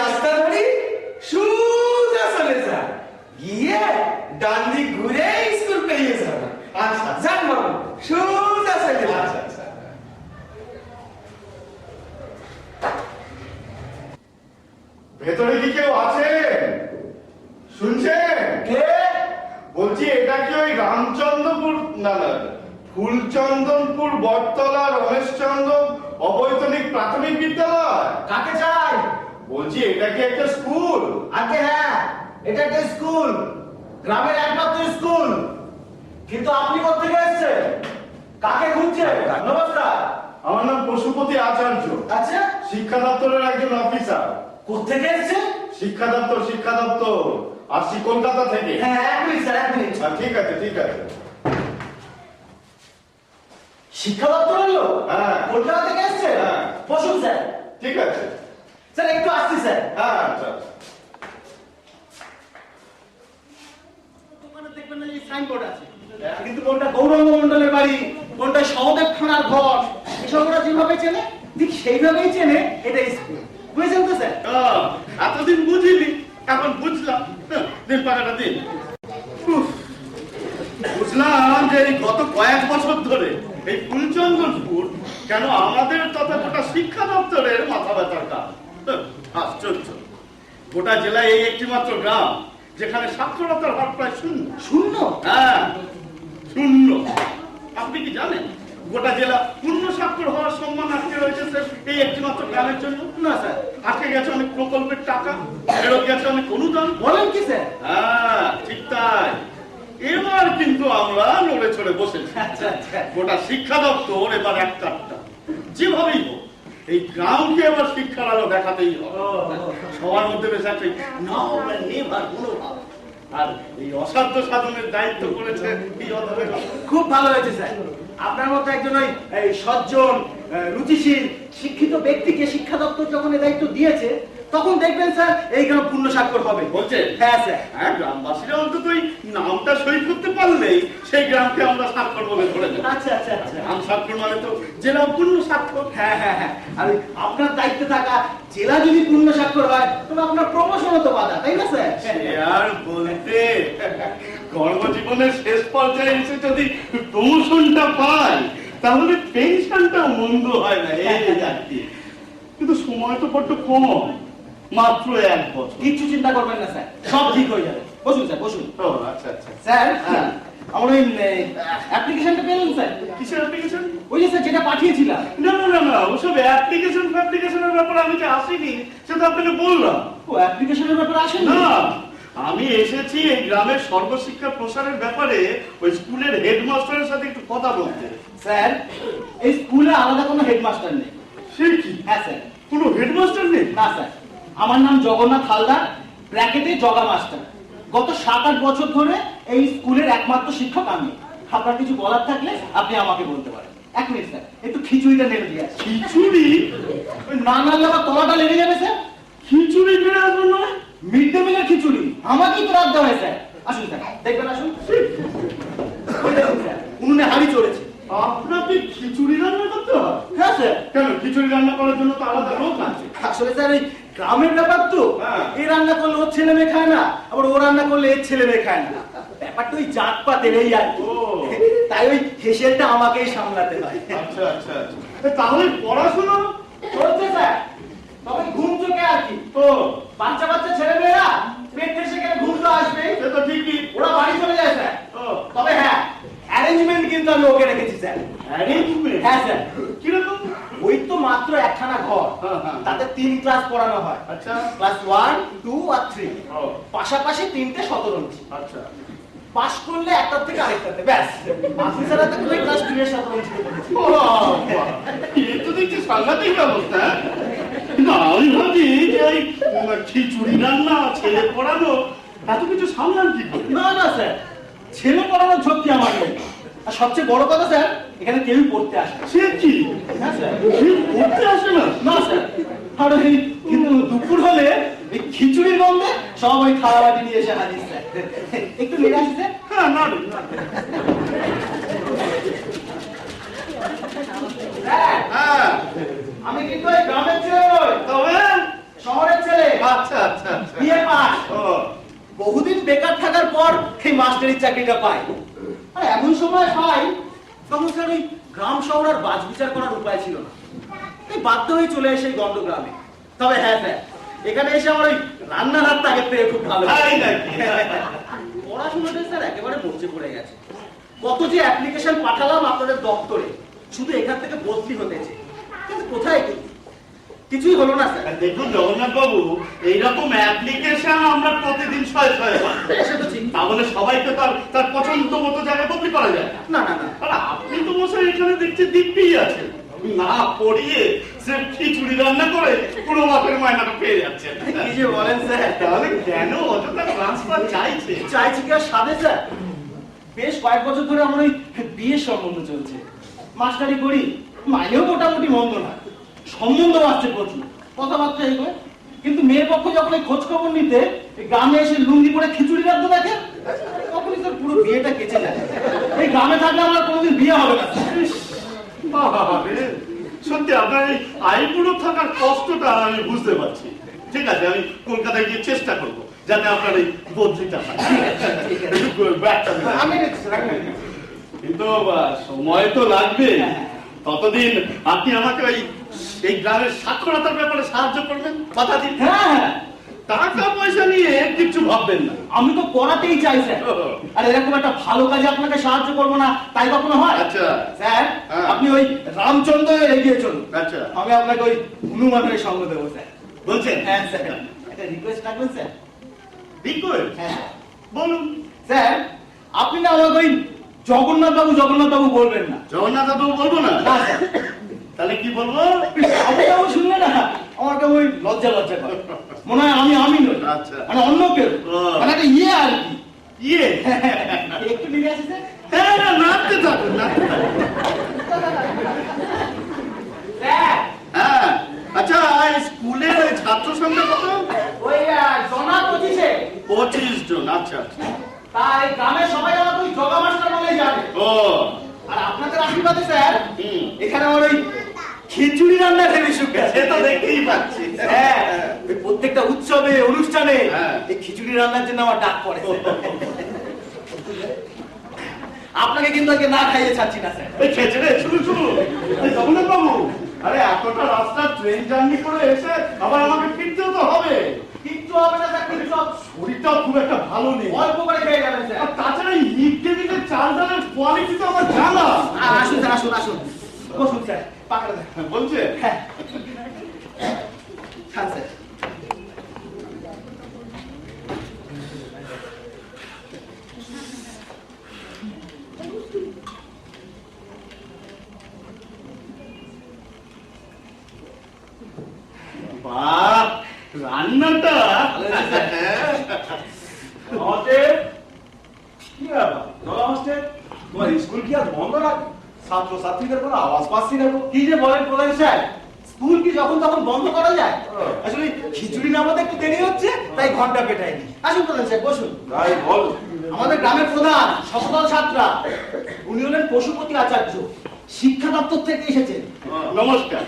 রাস্তা ধরি সোজা চলে যা, গিয়ে ডান দিক ঘুরে স্কুল পেরিয়ে যাবে। আচ্ছা যান বাবু, সোজা চলে যা। আচ্ছা আচ্ছা। ভেতরে কি কেউ আছেন? শুনছেন? কে? বলছি এটা কি ওই রামচন্দ্রপুর, না না, ফুলচন্দনপুর বটতলা রমেশচন্দ্র অবৈতনিক প্রাথমিক বিদ্যালয়? কাকে চাই? বলছি এটা কি একটা স্কুল? আগে হ্যাঁ, এটা একটা স্কুল, গ্রামের একমাত্র স্কুল। কিন্তু আপনি কোথেকে এসেছেন? কাকে খুঁজছেন? নমস্কার। আমার নাম পশুপতি আচার্য, আচ্ছা, শিক্ষা দপ্তরের একজন অফিসার। কোথেকে এসেছেন? শিক্ষা দপ্তর আসছি কলকাতা থেকে। হ্যাঁ, এক মিনিট স্যার, এক মিনিট। ঠিক আছে ঠিক আছে। শিক্ষা দপ্তরের লোক? হ্যাঁ। কলকাতা থেকে এসেছেন? হ্যাঁ। বসুন স্যার। ঠিক আছে। স্যার একটু আসছি স্যার। হ্যাঁ আচ্ছা। ওখানে দেখবেন না যে সাইনবোর্ড আছে, কিন্তু কোনটা গৌরাঙ্গ মণ্ডলের বাড়ি, কোনটা সহদেব খানার ঘর, এসব ওরা যেভাবে চেনে ঠিক সেইভাবেই চেনে এটা স্কুল। বুঝেছেন তো স্যার? এতদিন বুঝিনি, এখন বুঝলাম। দিন টাকাটা দিন। বুঝলাম যে এই গত কয়েক বছর ধরে এই ফুলচন্দনপুর কেন আমাদের তথা গোটা শিক্ষা দপ্তরের মাথা ব্যথার কারণ। আশ্চর্য, গোটা জেলায় এই একটি মাত্র গ্রাম যেখানে সাক্ষরতার হার প্রায় শূন্য। শূন্য? হ্যাঁ শূন্য। আপনি কি জানেন গোটা জেলা পূর্ণ স্বাক্ষর হওয়ার সম্মান আটকে রয়েছে স্যার এই একটি মাত্র গ্রামের জন্য? না স্যার। আটকে গেছে অনেক প্রকল্পের টাকা, ফেরত গেছে অনেক অনুদান। বলেন কি স্যার? হ্যাঁ ঠিক তাই। এবার কিন্তু আমরা নড়ে চড়ে বসেছি। আচ্ছা আচ্ছা। গোটা শিক্ষা দপ্তর এবার এক কাটটা, যেভাবেই হোক এই গ্রামকে এবার শিক্ষার আলো দেখাতেই হবে। সবার মধ্যে বেশ একটা নাও নেভার মনোভাব, আর এই অসাধ্য সাধনের দায়িত্ব করেছে এই অধবের। খুব ভালো হয়েছে স্যার। আপনার মতো একজন ওই সজ্জন, রুচিশীল, শিক্ষিত ব্যক্তিকে শিক্ষা দপ্তর যখন এই দায়িত্ব দিয়েছে, তখন দেখবেন স্যার এই গ্রাম পূর্ণ স্বাক্ষর হবে। বলছেন? হ্যাঁ স্যার। হ্যাঁ, গ্রামবাসীরা অন্তত ওই নামটা সই করতে পারলেই সেই গ্রামকে আমরা স্বাক্ষর বলে ধরে নেব। আচ্ছা আচ্ছা আচ্ছা। গ্রাম স্বাক্ষর মানে তো জেলা পূর্ণ স্বাক্ষর। হ্যাঁ হ্যাঁ হ্যাঁ। আর ওই আপনার দায়িত্বে থাকা জেলা যদি পূর্ণ স্বাক্ষর হয়, তবে আপনার প্রমোশনও তো বাধা, তাই না স্যার? সে আর বলতে, কর্মজীবনের শেষ পর্যায়ে এসে যদি প্রমোশনটা পাই তাহলে পেনশনটাও মন্দ হয় না, এই আর কি। কিন্তু সময় তো বড্ড কম, মাত্র 1 বছর। কিচ্ছু চিন্তা করবেন না স্যার, সব ঠিক হয়ে যাবে। বসুন স্যার, বসুন। ও আচ্ছা আচ্ছা। স্যার, হ্যাঁ। আমার ওই অ্যাপ্লিকেশনটা পেলেন স্যার? কিসের অ্যাপ্লিকেশন? ওই যে স্যার যেটা পাঠিয়েছিলাম। না না না না, ওসব অ্যাপ্লিকেশনের ব্যাপারে আমি যে আসিনি সেটা আপনাকে বললাম। ও অ্যাপ্লিকেশনের ব্যাপারে আসেন না? না, আমি এসেছি এই গ্রামের সর্বশিক্ষা প্রসারের ব্যাপারে ওই স্কুলের হেডমাস্টারের সাথে একটু কথা বলতে। স্যার, এই স্কুলে আলাদা কোনো হেডমাস্টার নেই। সে কি? হ্যাঁ স্যার। কোনো হেডমাস্টার নেই? না স্যার, আমার নাম জগন্নাথ হালদার, ব্র্যাকেটে জগা মাস্টার। গত 7-8 বছর ধরে এই স্কুলের একমাত্র শিক্ষক আমি। আপনার কিছু বলার থাকলে আপনি আমাকে বলতে পারেন। 1 মিনিট স্যার, একটু খিচুড়িটা নেড়ে দিয়ে আসি। খিচুড়ি? ওই না নাড়লে আমার তলাটা লেগে যাবে স্যার। খিচুড়ি ফিরে আসবো না? মিড ডে মিলের খিচুড়ি আমাকেই তো রাখতে হয় স্যার। আসুন স্যার, দেখবেন, আসুন। ওই দেখুন স্যার, উনুনে হাঁড়ি চড়েছে। আপনাকে খিচুড়ি রান্না করতে হয়? হ্যাঁ স্যার। কেন, খিচুড়ি রান্না করার জন্য তো আলাদা লোক আছে। আসলে স্যার এই গ্রামের ব্যাপার তো, হ্যাঁ। এই রান্না করলে ওর ছেলে মেয়ে খায় না, আবার ও রান্না করলে এর ছেলে মেয়ে খায় না। ব্যাপারটা ওই জাতপাতের এই আর কি। ও। তাই ওই হেসেলটা আমাকেই সামলাতে হয়। আচ্ছা আচ্ছা আচ্ছা। তাহলে পড়াশোনা? চলছে স্যার, তবে ঘুম চোখে আর কি। ও, বাচ্চা বাচ্চা ছেলে মেয়েরা পেট থেকে গেলে ঘুম তো আসবেই, সে তো ঠিকই। ওরা বাড়ি চলে যায় স্যার। ও, তবে হ্যাঁ, অ্যারেঞ্জমেন্ট কিন্তু আমি ওকে রেখেছি স্যার। অ্যারেঞ্জমেন্ট? হ্যাঁ স্যার। কিরকম? ওই তো মাত্র একখানা ঘর, হ্যাঁ, হ্যাঁ। তাতে 3 ক্লাস পড়ানো হয়। আচ্ছা। ক্লাস 1, 2 আর 3। ও, পাশাপাশি 3টে শতরঞ্জি। আচ্ছা। পাস করলে একটার থেকে আরেকটাতে, ব্যাস। অফিসাররা তো ওই ক্লাস 2 এর শতরঞ্জিতে পড়েছে। ও বাবা, এ তো দেখছি সাংঘাতিক ব্যবস্থা। কিন্তু আমি ভাবি যে ওই খিচুড়ি রান্না, ছেলে পড়ানো, এত কিছু সামলান কি করে? না না স্যার, ছেলে পড়ানোর ঝক্কি আমার নেই। আর সবচেয়ে বড় কথা স্যার, এখানে কেউই পড়তে আসে না। সে কি? হ্যাঁ স্যার। সে পড়তে আসে না? না স্যার। আর এই কিন্তু দুপুর হলে এই খিচুড়ির গন্ধে সব ওই থালা বাটি নিয়ে এসে হাজির স্যার। একটু নিয়ে আসি স্যার। হ্যাঁ, না রে, না। স্যার, হ্যাঁ, আমি কিন্তু এই গ্রামের ছেলে নই, তবে শহরের ছেলে, আচ্ছা আচ্ছা আচ্ছা। বিএ পাস, ও, বহুদিন বেকার থাকার পর এই মাস্টারির চাকরিটা পাই। আর এমন সময় পাই তখন স্যার ওই গ্রাম শহর আর বাজ বিচার করার উপায় ছিল না, এই বাধ্য হয়ে চলে এসে এই গন্ড গ্রামে। তবে হ্যাঁ স্যার, এখানে এসে আমার ওই রান্নার হাতটা আগের থেকে খুব ভালো। তাই নাকি? পড়াশোনাটা স্যার একেবারে মরচে পড়ে গেছে। কত যে অ্যাপ্লিকেশন পাঠালাম আপনাদের দপ্তরে, শুধু এখান থেকে বদলি হতেছে, কিন্তু কোথায় কি কিছুই হলো না স্যার। দেখুন জগন্নাথ বাবু, এইরকম অ্যাপ্লিকেশন আমরা প্রতিদিন ছয় ছয় পাই। সে তো ঠিক। তাহলে সবাইকে তার তার পছন্দ মতো জায়গায় বদলি করা যায় না। না না না, আর আপনি তো মশাই এখানে দেখছি দিব্যি আছেন, না পড়িয়ে সে খিচুড়ি রান্না করে পুরো বাপের মায়নাটা পেয়ে যাচ্ছেন। কি যে বলেন স্যার। তাহলে কেন অযথা ট্রান্সফার চাইছে? চাইছি কি আর সাধে স্যার, বেশ কয়েক বছর ধরে আমার ওই বিয়ের সম্বন্ধ চলছে, মাস্টারি করি, মাইনেও মোটামুটি মন্দ না, সম্বন্ধ আসছে প্রচুর, কথাবার্তা এগুলো। কিন্তু মেয়ের পক্ষ যখন এই খোঁজ খবর নিতে গ্রামে এসে লুঙ্গি পরে খিচুড়ি রাখতে দেখে, তখনই স্যার পুরো বিয়েটা কেচে যায়। এই গ্রামে থাকলে আমার কোনোদিন বিয়ে হবে না। বাবারে, সত্যি আপনার এই আইবুড়ো থাকার কষ্টটা আমি বুঝতে পারছি। ঠিক আছে, আমি কলকাতায় গিয়ে চেষ্টা করবো যাতে আপনার এই বদলিটা হয়। একটু ব্যাগটা দিন। আমি রেখেছি, রাখবেন। কিন্তু সময় তো লাগবে, ততদিন আপনি আমাকে ওই এই গ্রামের সাক্ষরতার ব্যাপারে সাহায্য করবেন, কথা দিন। হ্যাঁ হ্যাঁ, টাকা পয়সা নিয়ে কিছু ভাববেন না। আমি তো পড়াতেই চাই স্যার। আর এরকম একটা ভালো কাজে আপনাকে সাহায্য করবো না তাই কখনো হয়? আচ্ছা স্যার, হ্যাঁ। আপনি ওই রামচন্দ্র এগিয়ে চলুন, আচ্ছা, আমি আপনাকে ওই হনুমানের সঙ্গ দেবো স্যার। বলছেন? হ্যাঁ স্যার, একটা রিকোয়েস্ট রাখবেন স্যার। রিকোয়েস্ট? হ্যাঁ বলুন। স্যার, আপনি না আমাকে ওই জগন্নাথ বাবু বলবেন না। জগন্নাথ বাবু বলবো না? না স্যার, তাহলে কি বলবো? বাবু শুনলে না আমার কেমন ওই লজ্জা করে, মনে হয় আমি নই, আচ্ছা। মানে অন্য কেউ, ও। মানে একটা ইয়ে আর কি। ইয়ে? একটু নিয়ে আসি স্যার। হ্যাঁ, না, নাচতে থাকুন, নাচতে থাকুন। স্যার, হ্যাঁ, আচ্ছা, এই স্কুলের ওই ছাত্র সংখ্যা কত? ওই জনা 25-এ। 25 জন, আচ্ছা আচ্ছা। তাই গ্রামের সবাই আমাকে ওই জগা মাস্টার বলেই জানে। ও, আর আপনাদের আশীর্বাদে স্যার, হুম, এখানে আমার ওই খিচুড়ি রান্না খেতে সুখ সে তো দেখতেই পাচ্ছি। হ্যাঁ, ওই প্রত্যেকটা উৎসবে অনুষ্ঠানে হ্যাঁ। এই খিচুড়ি রান্নার জন্য আমার ডাক পড়ে। আপনাকে কিন্তু আজকে না খাইয়ে ছাড়ছি না স্যার। এই খেয়েছে রে, শুরু শুরু। এই জগন্নাথ বাবু, আরে এতটা রাস্তা ট্রেন জার্নি করে এসে আবার আমাকে ফিরতেও তো হবে। কিচ্ছু হবে না স্যার, কিচ্ছু হবে না। শরীরটাও খুব একটা ভালো নেই। অল্প করে খেয়ে যাবেন স্যার। আর তাছাড়া এই মিড ডে মিলের চাল ডালের কোয়ালিটি তো আমার জানা। আসুন স্যার, আসুন বসুন স্যার, পাকড়া দেন। বলছে? হ্যাঁ খান স্যার। বাহ, রান্নাটা নমস্তে। কি ব্যাপার নমস্তে, তোমার স্কুল কি আর বন্ধ রাখবে? ছাত্র ছাত্রীদের কোনো আওয়াজ পাচ্ছি না গো। কি যে বলেন প্রধান স্যার, স্কুল কি যখন তখন বন্ধ করা যায়? আসলে খিচুড়ি নামাতে একটু দেরি হচ্ছে, তাই ঘন্টা পেটায়নি। আসুন প্রধান স্যার, বসুন। তাই বল। আমাদের গ্রামের প্রধান সফল ছাত্রা, উনি হলেন পশুপতি আচার্য, শিক্ষা দপ্তর থেকে এসেছেন। নমস্কার।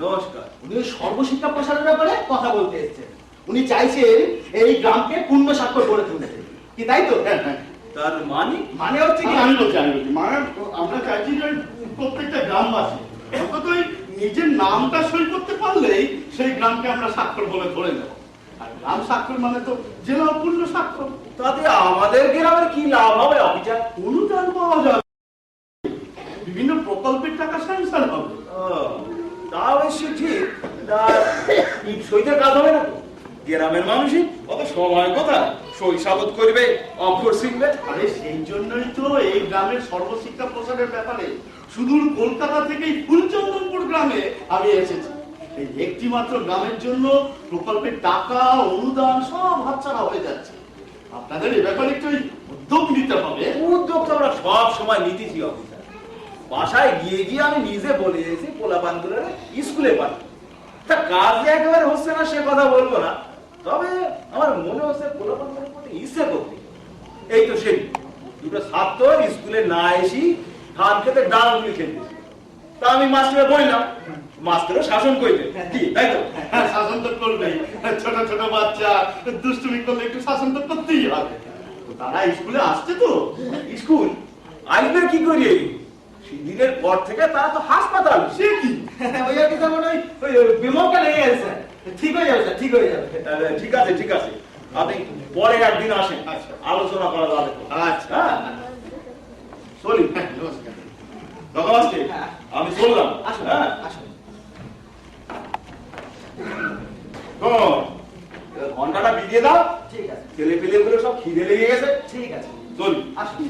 নমস্কার। উনি ওই সর্বশিক্ষা প্রসারের ব্যাপারে কথা বলতে এসেছেন। উনি চাইছেন এই গ্রামকে পূর্ণ স্বাক্ষর করে তুলতে, কি তাই তো? হ্যাঁ, হ্যাঁ। তার মানে মানে হচ্ছে কি, আমি বলছি, মানে আমরা চাইছি যে প্রত্যেকটা গ্রামবাসী অন্তত ওই নিজের নামটা সই করতে পারলেই সেই গ্রামকে আমরা স্বাক্ষর বলে ধরে নেব। আর গ্রাম স্বাক্ষর মানে তো জেলা পূর্ণ স্বাক্ষর। তাতে আমাদের গ্রামের কি লাভ হবে অফিসার? অনুদান পাওয়া যাবে, বিভিন্ন প্রকল্পের টাকা স্যাংশন হবে। তা অবশ্য ঠিক। তা সইতে কাজ হবে না তো? গ্রামের মানুষই অত সময় কোথায় সই সাবত করবে, অক্ষর শিখবে। আরে সেই জন্যই তো এই গ্রামের সর্বশিক্ষা প্রসারের ব্যাপারে সুদূর কলকাতা থেকে ফুলচন্দনপুর গ্রামে আমি এসেছি। এই একটি মাত্র গ্রামের জন্য প্রকল্পের টাকা অনুদান সব হাতছাড়া হয়ে যাচ্ছে। আপনাদের এই ব্যাপারে একটু উদ্যোগ নিতে হবে। উদ্যোগ তো আমরা সব সময় নিতেছি অফিসার। বাসায় গিয়ে গিয়ে আমি নিজে বলে এসেছি পোলাপানগুলো স্কুলে পাঠাই। তা কাজ যে একেবারে হচ্ছে না সে কথা বলবো না, তবে আমার মনে হচ্ছে পোলাপানগুলোর প্রতি ইচ্ছে করতে। এই তো সেই দুটো ছাত্র স্কুলে না এসি ধান খেতে ডাল মুড়ি খেতেছি। তা আমি মাস্টারে বললাম মাস্টারও শাসন করবে কি তাই তো? হ্যাঁ, শাসন তো করবেই। ছোট ছোট বাচ্চা দুষ্টুমি করলে একটু শাসন তো করতেই হবে। তো তারা স্কুলে আসছে তো। স্কুল আসবে কি করে? সেদিনের পর থেকে তারা তো হাসপাতাল। সে কি? ওই আর কি স্যার মনে হয় ওই বিমলটা লেগে গেছে স্যার। ঠিক হয়ে যাবে স্যার, ঠিক হয়ে যাবে। ঠিক আছে ঠিক আছে, আপনি পরে একদিন আসেন, আচ্ছা। আলোচনা করা যাবে। আচ্ছা। হ্যাঁ চলি। হ্যাঁ, নমস্কার। নমস্তে, হ্যাঁ। আমি চললাম। আসুন হ্যাঁ আসুন। ঘন্টাটা বিদিয়ে দাও, ঠিক আছে ছেলে পেলে গুলো সব খিদে লেগে গেছে। ঠিক আছে চলি। আসুন।